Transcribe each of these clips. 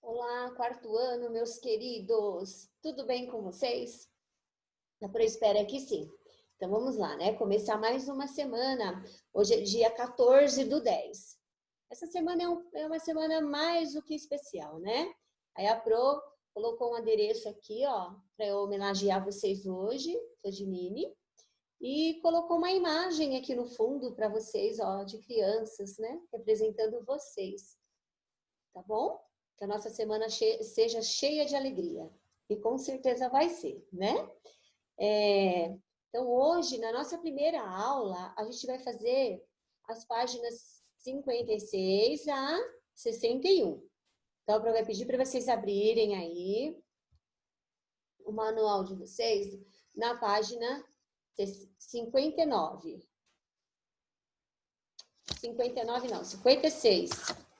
Olá, quarto ano, meus queridos. Tudo bem com vocês? Eu espero que sim. Então vamos lá, né? Começar mais uma semana. Hoje é dia 14/10. Essa semana é uma semana mais do que especial, né? Aí a Pro colocou um adereço aqui, ó, para eu homenagear vocês hoje, tô de mini, e colocou uma imagem aqui no fundo para vocês, ó, de crianças, né? Representando vocês. Tá bom? Que a nossa semana seja cheia de alegria. E com certeza vai ser, né? Então, hoje, na nossa primeira aula, a gente vai fazer as páginas 56 a 61. Então, eu vou pedir para vocês abrirem aí o manual de vocês na página 59. 59 não, 56.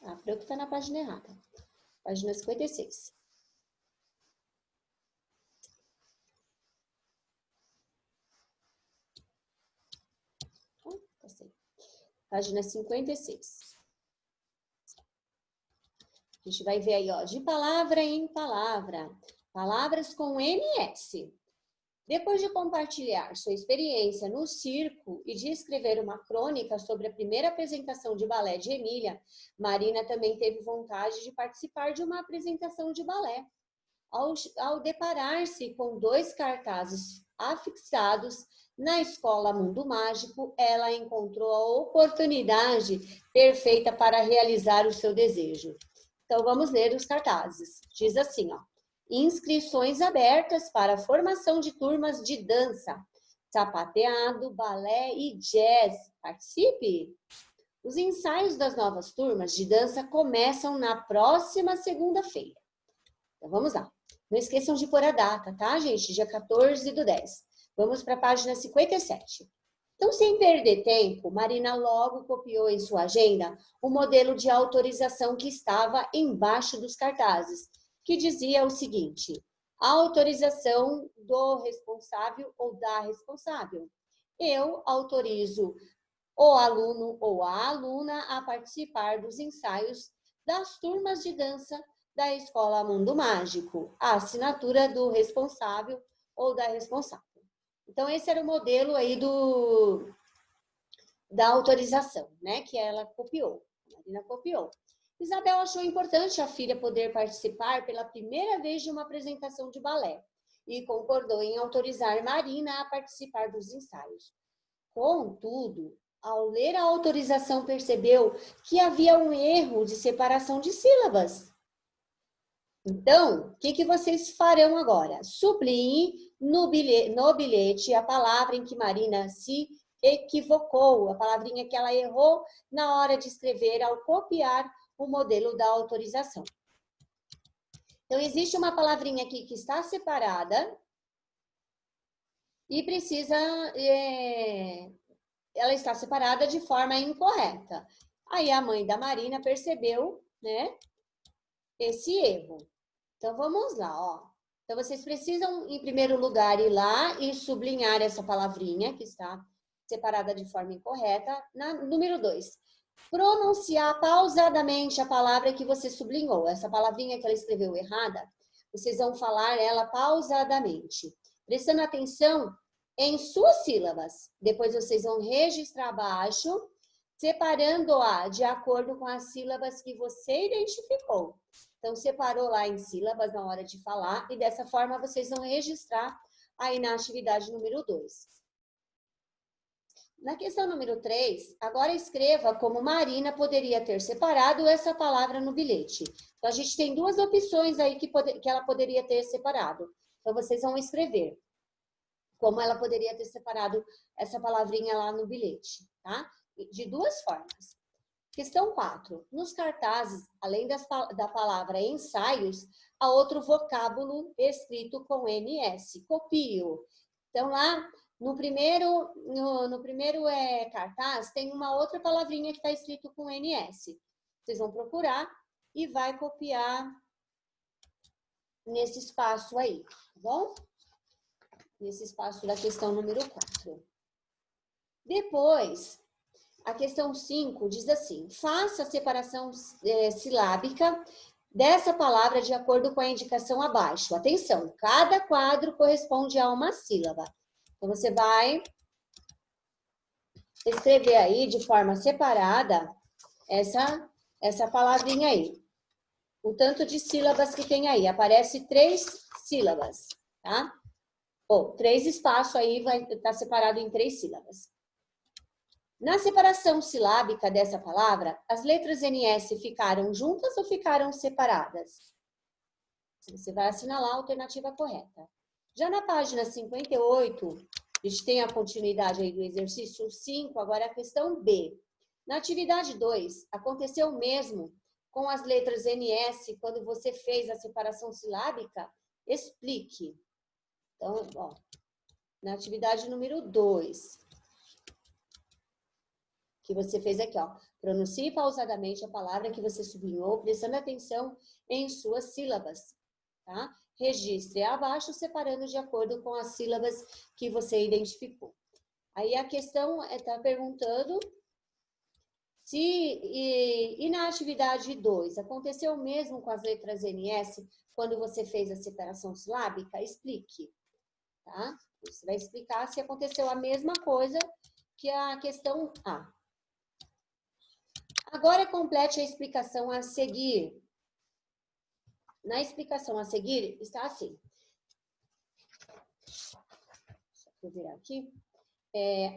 Ah, eu que está na página errada. Página 56. Página 56. A gente vai ver aí, ó, de palavra em palavra. Palavras com MS. Depois de compartilhar sua experiência no circo e de escrever uma crônica sobre a primeira apresentação de balé de Emília, Marina também teve vontade de participar de uma apresentação de balé. Ao deparar-se com 2 cartazes afixados na Escola Mundo Mágico, ela encontrou a oportunidade perfeita para realizar o seu desejo. Então, vamos ler os cartazes. Diz assim, ó. Inscrições abertas para a formação de turmas de dança, sapateado, balé e jazz. Participe! Os ensaios das novas turmas de dança começam na próxima segunda-feira. Então, vamos lá. Não esqueçam de pôr a data, tá, gente? Dia 14/10. Vamos para a página 57. Então, sem perder tempo, Marina logo copiou em sua agenda o modelo de autorização que estava embaixo dos cartazes, que dizia o seguinte: autorização do responsável ou da responsável. Eu autorizo o aluno ou a aluna a participar dos ensaios das turmas de dança da Escola Mundo Mágico. A assinatura do responsável ou da responsável. Então, esse era o modelo aí da autorização, né? Que ela copiou. A Marina copiou. Isabel achou importante a filha poder participar pela primeira vez de uma apresentação de balé e concordou em autorizar Marina a participar dos ensaios. Contudo, ao ler a autorização, percebeu que havia um erro de separação de sílabas. Então, o que vocês farão agora? Sublinhe no bilhete a palavra em que Marina se equivocou, a palavrinha que ela errou na hora de escrever ao copiar o modelo da autorização. Então, existe uma palavrinha aqui que está separada e precisa... ela está separada de forma incorreta. Aí a mãe da Marina percebeu, né, esse erro. Então, vamos lá, ó. Então, vocês precisam, em primeiro lugar, ir lá e sublinhar essa palavrinha que está separada de forma incorreta. Número 2, pronunciar pausadamente a palavra que você sublinhou. Essa palavrinha que ela escreveu errada, vocês vão falar ela pausadamente, prestando atenção em suas sílabas. Depois, vocês vão registrar abaixo, separando-a de acordo com as sílabas que você identificou. Então, separou lá em sílabas na hora de falar e dessa forma vocês vão registrar aí na atividade número 2. Na questão número 3, agora escreva como Marina poderia ter separado essa palavra no bilhete. Então, a gente tem 2 opções aí que ela poderia ter separado. Então, vocês vão escrever como ela poderia ter separado essa palavrinha lá no bilhete, tá? De 2 formas. Questão 4. Nos cartazes, além da palavra ensaios, há outro vocábulo escrito com MS. Copio. Então, lá no primeiro cartaz, tem uma outra palavrinha que está escrito com NS. Vocês vão procurar e vai copiar nesse espaço aí, tá bom? Nesse espaço da questão número 4. Depois... a questão 5 diz assim: faça a separação silábica dessa palavra de acordo com a indicação abaixo. Atenção, cada quadro corresponde a uma sílaba. Então, você vai escrever aí de forma separada essa palavrinha aí. O tanto de sílabas que tem aí. Aparece 3 sílabas, tá? Ou 3 espaços aí vai estar separado em 3 sílabas. Na separação silábica dessa palavra, as letras NS ficaram juntas ou ficaram separadas? Você vai assinalar a alternativa correta. Já na página 58, a gente tem a continuidade aí do exercício 5, agora a questão B. Na atividade 2, aconteceu o mesmo com as letras NS quando você fez a separação silábica? Explique. Então, ó, na atividade número 2, que você fez aqui, ó. Pronuncie pausadamente a palavra que você sublinhou, prestando atenção em suas sílabas, tá? Registre abaixo, separando de acordo com as sílabas que você identificou. Aí a questão está perguntando se, e na atividade 2, aconteceu o mesmo com as letras NS quando você fez a separação silábica? Explique, tá? Você vai explicar se aconteceu a mesma coisa que a questão A. Agora complete a explicação a seguir. Na explicação a seguir está assim. Deixa eu virar aqui.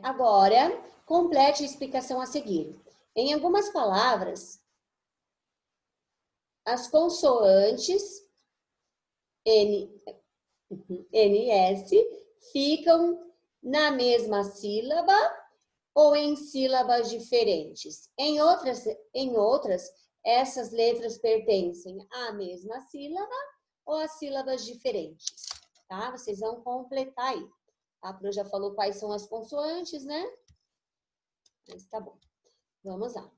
Agora complete a explicação a seguir. Em algumas palavras, as consoantes NS ficam na mesma sílaba ou em sílabas diferentes. Em outras, essas letras pertencem à mesma sílaba ou a sílabas diferentes, tá? Vocês vão completar aí. A Pro já falou quais são as consoantes, né? Mas tá bom. Vamos lá.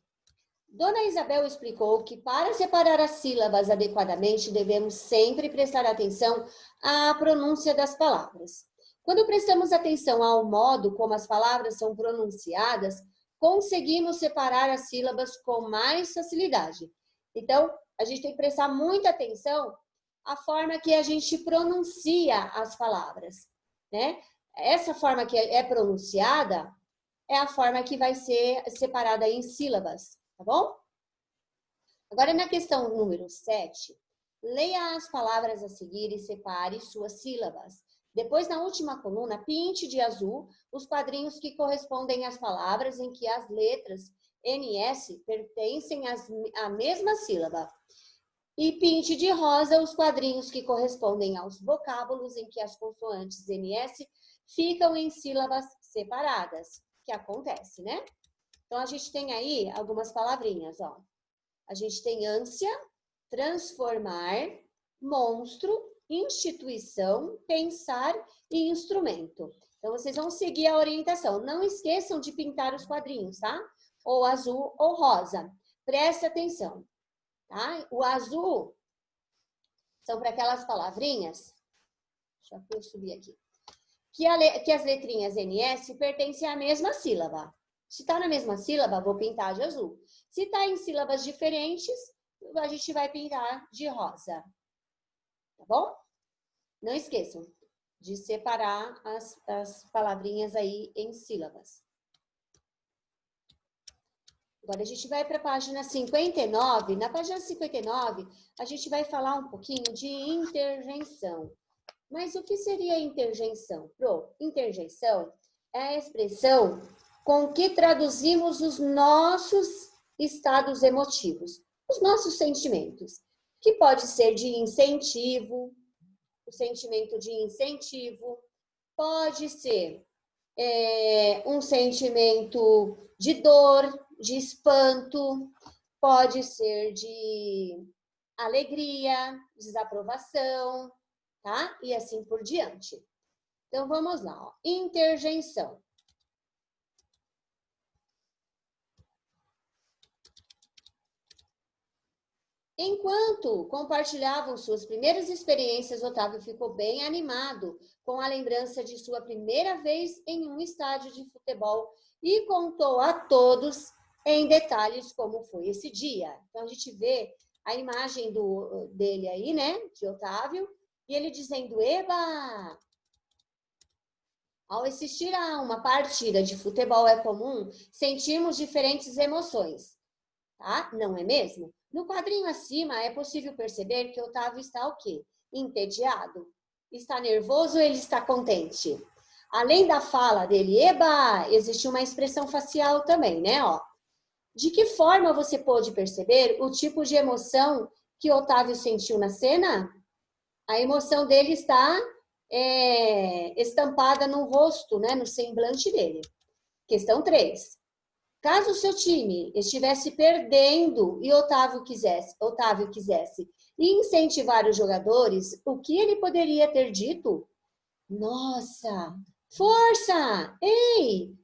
Dona Isabel explicou que para separar as sílabas adequadamente, devemos sempre prestar atenção à pronúncia das palavras. Quando prestamos atenção ao modo como as palavras são pronunciadas, conseguimos separar as sílabas com mais facilidade. Então, a gente tem que prestar muita atenção à forma que a gente pronuncia as palavras, né? Essa forma que é pronunciada é a forma que vai ser separada em sílabas, tá bom? Agora, na questão número 7, leia as palavras a seguir e separe suas sílabas. Depois, na última coluna, pinte de azul os quadrinhos que correspondem às palavras em que as letras NS pertencem à mesma sílaba. E pinte de rosa os quadrinhos que correspondem aos vocábulos em que as consoantes NS ficam em sílabas separadas, que acontece, né? Então, a gente tem aí algumas palavrinhas, ó. A gente tem ânsia, transformar, monstro, instituição, pensar e instrumento. Então, vocês vão seguir a orientação. Não esqueçam de pintar os quadrinhos, tá? Ou azul ou rosa. Preste atenção, tá? O azul são para aquelas palavrinhas. Deixa eu subir aqui. Que as letrinhas NS pertencem à mesma sílaba. Se está na mesma sílaba, vou pintar de azul. Se está em sílabas diferentes, a gente vai pintar de rosa. Tá bom? Não esqueçam de separar as palavrinhas aí em sílabas. Agora a gente vai para a página 59. Na página 59, a gente vai falar um pouquinho de interjeição. Mas o que seria interjeição? Interjeição é a expressão com que traduzimos os nossos estados emotivos, os nossos sentimentos, que pode ser de incentivo, o sentimento de incentivo, pode ser um sentimento de dor, de espanto, pode ser de alegria, desaprovação, tá? E assim por diante. Então, vamos lá, ó. Interjeição. Enquanto compartilhavam suas primeiras experiências, Otávio ficou bem animado com a lembrança de sua primeira vez em um estádio de futebol e contou a todos em detalhes como foi esse dia. Então, a gente vê a imagem dele aí, né, de Otávio, e ele dizendo, eba! Ao assistir a uma partida de futebol é comum sentirmos diferentes emoções, tá? Não é mesmo? No quadrinho acima é possível perceber que Otávio está o quê? Entediado. Está nervoso ou ele está contente? Além da fala dele, eba, existe uma expressão facial também, né? Ó. De que forma você pôde perceber o tipo de emoção que Otávio sentiu na cena? A emoção dele está estampada no rosto, né, no semblante dele. Questão 3. Caso o seu time estivesse perdendo e Otávio quisesse incentivar os jogadores, o que ele poderia ter dito? Nossa, força! Ei!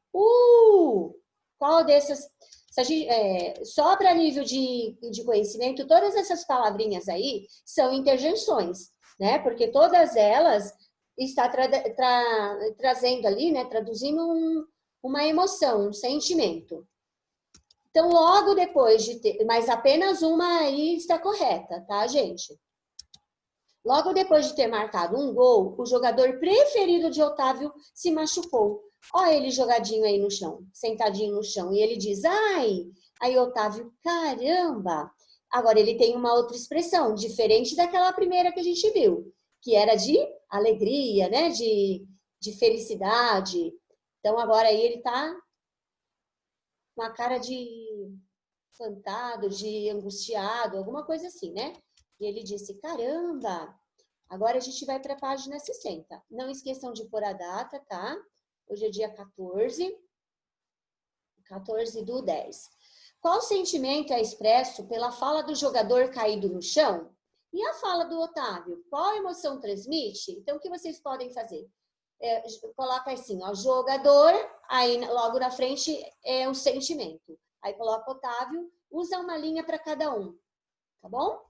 Qual dessas... só para nível de conhecimento, todas essas palavrinhas aí são interjeições, né? Porque todas elas está trazendo ali, né? Traduzindo uma emoção, um sentimento. Então, logo depois de ter... Mas apenas uma aí está correta, tá, gente? Logo depois de ter marcado um gol, o jogador preferido de Otávio se machucou. Olha ele jogadinho aí no chão, sentadinho no chão. E ele diz, ai! Aí Otávio, caramba! Agora ele tem uma outra expressão, diferente daquela primeira que a gente viu, que era de alegria, né? De felicidade. Então agora aí ele tá com a cara de espantado, de angustiado, alguma coisa assim, né? E ele disse, caramba! Agora a gente vai para a página 60. Não esqueçam de pôr a data, tá? Hoje é dia 14 do 10. Qual sentimento é expresso pela fala do jogador caído no chão? E a fala do Otávio? Qual emoção transmite? Então, o que vocês podem fazer? Coloca assim, ó, jogador, aí logo na frente é o sentimento. Aí coloca Otávio, usa uma linha para cada um, tá bom?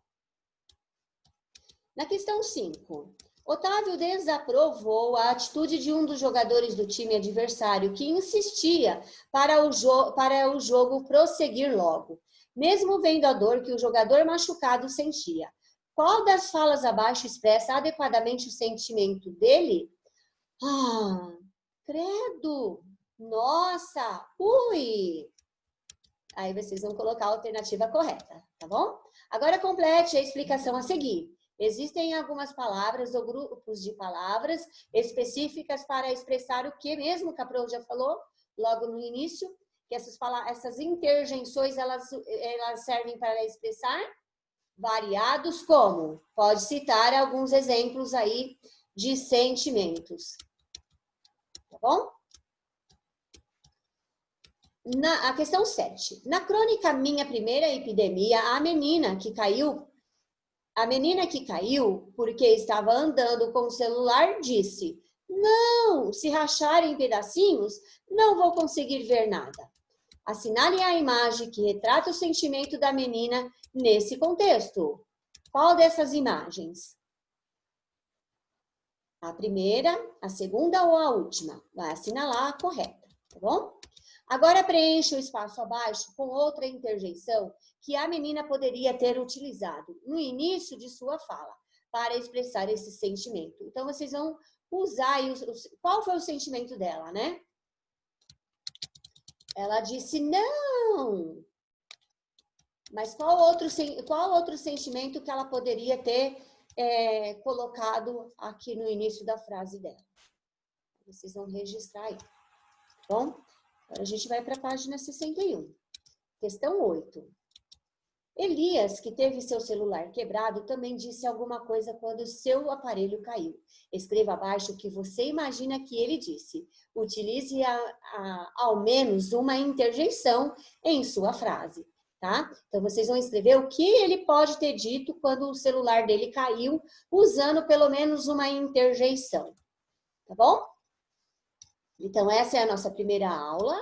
Na questão 5, Otávio desaprovou a atitude de um dos jogadores do time adversário que insistia para o jogo prosseguir logo, mesmo vendo a dor que o jogador machucado sentia. Qual das falas abaixo expressa adequadamente o sentimento dele? Ah, credo! Nossa! Ui! Aí vocês vão colocar a alternativa correta, tá bom? Agora complete a explicação a seguir. Existem algumas palavras ou grupos de palavras específicas para expressar o que mesmo que a Pro já falou logo no início, que essas interjeições elas servem para expressar variados como? Pode citar alguns exemplos aí de sentimentos. Tá bom? A questão 7. Na crônica Minha Primeira Epidemia, a menina que caiu porque estava andando com o celular disse, não, se rachar em pedacinhos, não vou conseguir ver nada. Assinale a imagem que retrata o sentimento da menina nesse contexto. Qual dessas imagens? A primeira, a segunda ou a última? Vai assinalar a correta, tá bom? Agora preencha o espaço abaixo com outra interjeição que a menina poderia ter utilizado no início de sua fala para expressar esse sentimento. Então, vocês vão usar aí qual foi o sentimento dela, né? Ela disse não. Mas qual outro sentimento que ela poderia ter colocado aqui no início da frase dela? Vocês vão registrar aí, tá bom? Agora a gente vai para a página 61. Questão 8. Elias, que teve seu celular quebrado, também disse alguma coisa quando seu aparelho caiu. Escreva abaixo o que você imagina que ele disse. Utilize ao menos uma interjeição em sua frase, tá? Então, vocês vão escrever o que ele pode ter dito quando o celular dele caiu, usando pelo menos uma interjeição, tá bom? Então, essa é a nossa primeira aula.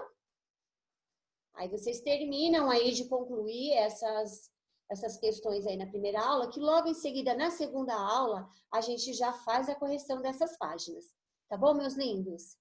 Aí vocês terminam aí de concluir essas questões aí na primeira aula, que logo em seguida, na segunda aula, a gente já faz a correção dessas páginas. Tá bom, meus lindos?